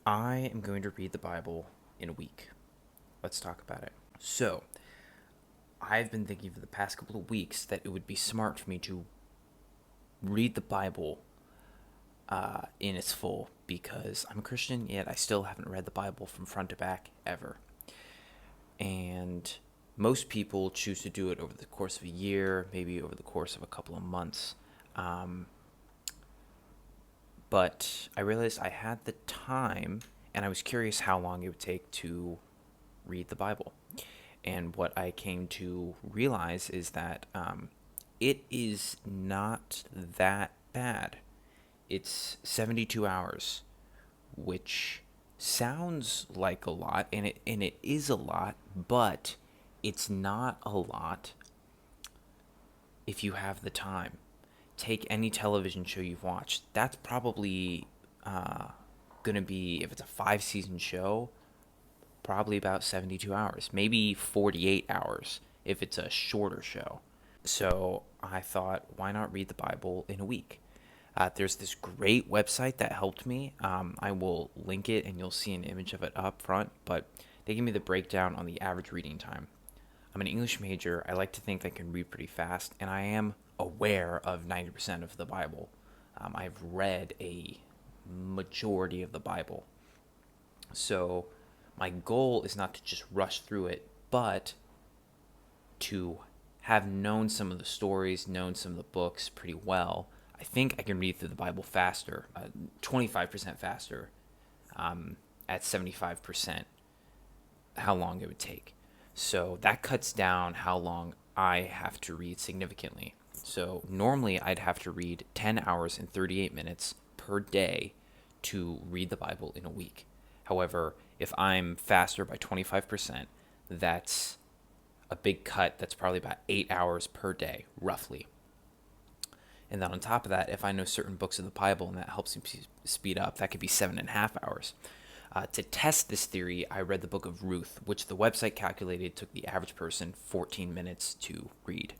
I am going to read the Bible in a week. Let's talk about it. So, I've been thinking for the past couple of weeks that it would be smart for me to read the Bible in its full because I'm a Christian, yet I still haven't read the Bible from front to back ever. And most people choose to do it over the course of a year, maybe over the course of a couple of months. Um, but I realized I had the time, and I was curious how long it would take to read the Bible. And what I came to realize is that it is not that bad. It's 72 hours, which sounds like a lot, and it is a lot, but it's not a lot if you have the time. Take any television show you've watched. That's probably going to be, if it's a 5 season show, probably about 72 hours, maybe 48 hours if it's a shorter show. So I thought, why not read the Bible in a week? There's this great website that helped me. I will link it and you'll see an image of it up front, but they give me the breakdown on the average reading time. I'm an English major. I like to think I can read pretty fast, and I am aware of 90% of the Bible. I've read a majority of the Bible. So my goal is not to just rush through it, but to have known some of the stories, known some of the books pretty well. I think I can read through the Bible faster, 25% faster, at 75% how long it would take. So that cuts down how long I have to read significantly. So normally I'd have to read 10 hours and 38 minutes per day to read the Bible in a week. However, if I'm faster by 25%, that's a big cut. That's probably about 8 hours per day, roughly. And then on top of that, if I know certain books of the Bible and that helps me speed up, that could be 7.5 hours. To test this theory, I read the book of Ruth, which the website calculated took the average person 14 minutes to read.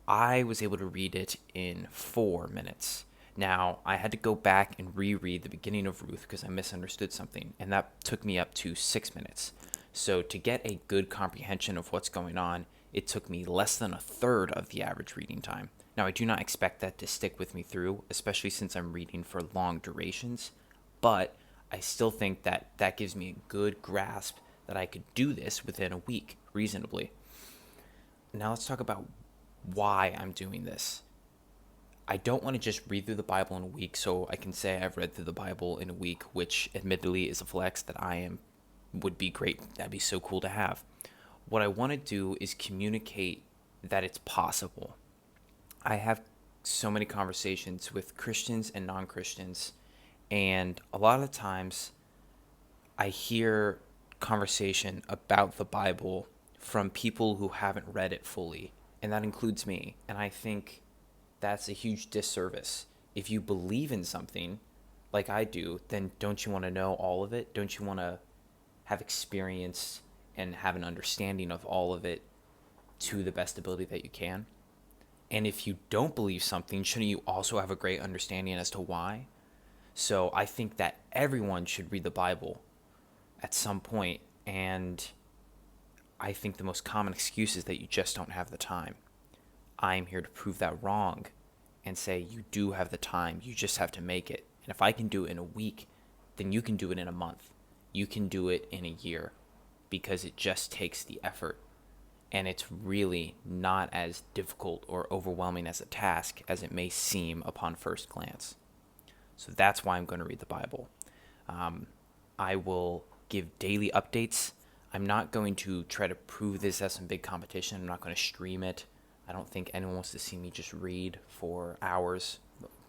I was able to read it in 4 minutes. Now, I had to go back and reread the beginning of Ruth because I misunderstood something, and that took me up to 6 minutes. So, to get a good comprehension of what's going on, it took me less than a third of the average reading time. Now, I do not expect that to stick with me through, especially since I'm reading for long durations, but I still think that that gives me a good grasp that I could do this within a week reasonably. Now, let's talk about why I'm doing this. I don't want to just read through the Bible in a week so I can say I've read through the Bible in a week, which admittedly is a flex that would be great. That'd be so cool to have. What I want to do is communicate that it's possible. I have so many conversations with Christians and non-Christians, and a lot of times I hear conversation about the Bible from people who haven't read it fully, and that includes me. And I think that's a huge disservice. If you believe in something like I do, then don't you want to know all of it? Don't you want to have experience and have an understanding of all of it to the best ability that you can? And if you don't believe something, shouldn't you also have a great understanding as to why? So I think that everyone should read the Bible at some point, and I think the most common excuse is that you just don't have the time. I'm here to prove that wrong and say you do have the time, you just have to make it. And if I can do it in a week, then you can do it in a month. You can do it in a year because it just takes the effort. And it's really not as difficult or overwhelming as a task as it may seem upon first glance. So that's why I'm going to read the Bible. I will give daily updates. I'm not going to try to prove this as some big competition. I'm not going to stream it. I don't think anyone wants to see me just read for hours,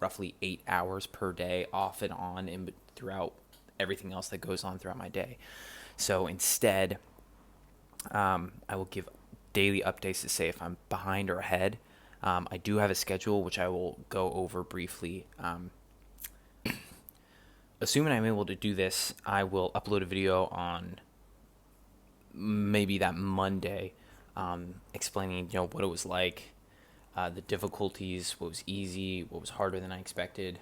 roughly 8 hours per day, off and on, and throughout everything else that goes on throughout my day. So instead, I will give daily updates to say if I'm behind or ahead. I do have a schedule, which I will go over briefly. Assuming I'm able to do this, I will upload a video on maybe that Monday, explaining what it was like, the difficulties, what was easy, what was harder than I expected,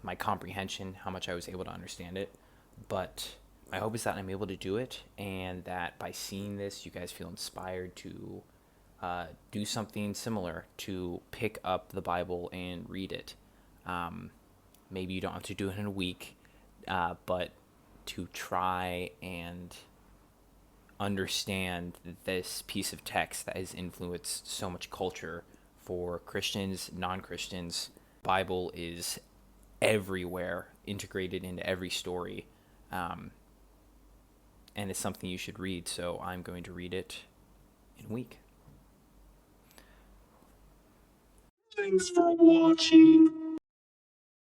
my comprehension, how much I was able to understand it. But my hope is that I'm able to do it, and that by seeing this, you guys feel inspired to do something similar, to pick up the Bible and read it. Um, Maybe you don't have to do it in a week, but to try and understand this piece of text that has influenced so much culture for Christians, non Christians. Bible is everywhere, integrated into every story, um, and it's something you should read. So I'm going to read it in a week. Thanks for watching.